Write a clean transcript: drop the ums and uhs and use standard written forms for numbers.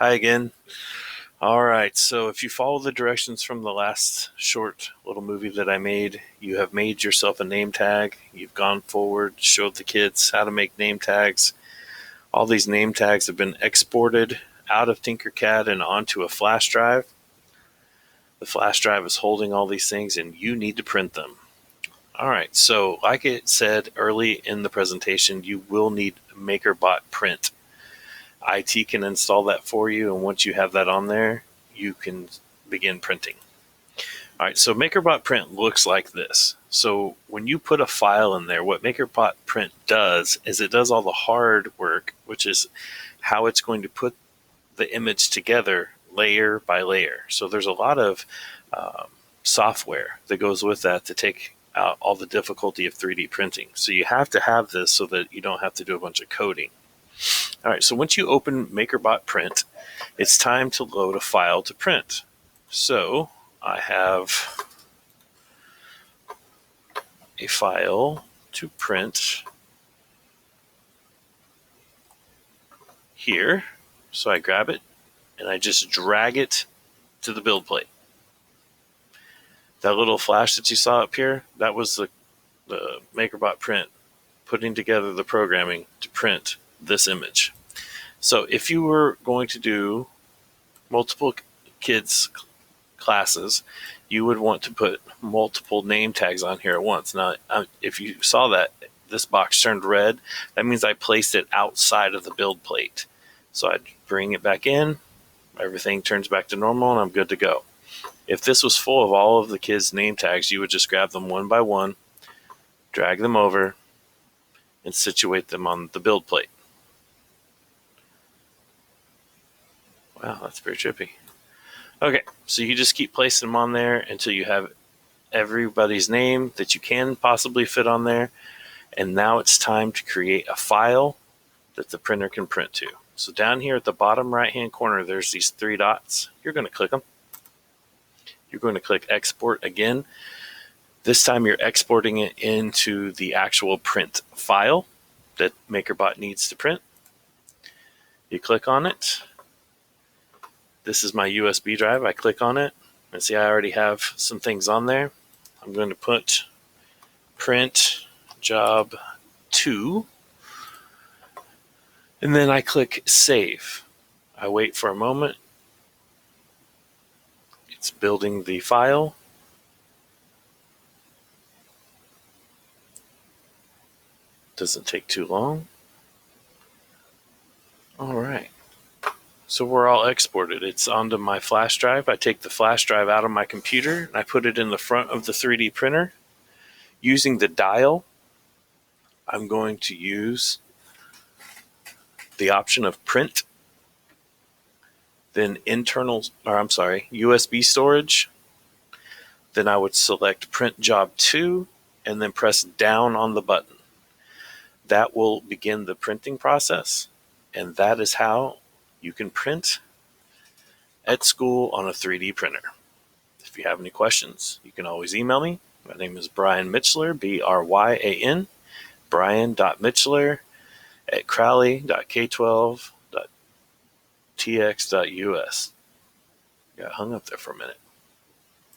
Hi again. All right, so if you follow the directions from the last short little movie that I made, you have made yourself a name tag. You've gone forward, showed the kids how to make name tags. All these name tags have been exported out of Tinkercad and onto a flash drive. The flash drive is holding all these things, and you need to print them. All right, so like it said early in the presentation, you will need MakerBot Print. IT can install that for you, and once you have that on there, you can begin printing. All right, so MakerBot Print looks like this. So when you put a file in there, what MakerBot Print does is it does all the hard work, which is how it's going to put the image together layer by layer. So there's a lot of software that goes with that to take out all the difficulty of 3D printing. So you have to have this so that you don't have to do a bunch of coding. All right, so once you open MakerBot Print, it's time to load a file to print. So I have a file to print here. So I grab it and I just drag it to the build plate. That little flash that you saw up here, that was the MakerBot Print putting together the programming to print this image. So if you were going to do multiple kids classes, you would want to put multiple name tags on here at once. Now, if you saw that this box turned red, that means I placed it outside of the build plate. So I'd bring it back in, everything turns back to normal, and I'm good to go. If this was full of all of the kids' name tags, you would just grab them one by one, drag them over, and situate them on the build plate. Wow, that's pretty trippy. Okay, so you just keep placing them on there until you have everybody's name that you can possibly fit on there. And now it's time to create a file that the printer can print to. So down here at the bottom right-hand corner, there's these three dots. You're going to click them. You're going to click Export again. This time you're exporting it into the actual print file that MakerBot needs to print. You click on it. This is my USB drive. I click on it and see I already have some things on there. I'm going to put print job 2 and then I click save. I wait for a moment. It's building the file. Doesn't take too long. All right. So we're all exported. It's onto my flash drive. I take the flash drive out of my computer and I put it in the front of the 3D printer. Using the dial, I'm going to use the option of print, then USB storage. Then I would select print job 2 and then press down on the button. That will begin the printing process, and that is how you can print at school on a 3D printer. If you have any questions, you can always email me. My name is Brian Mitchler, Bryan, brian.mitchler@crowley.k12.tx.us. Got hung up there for a minute.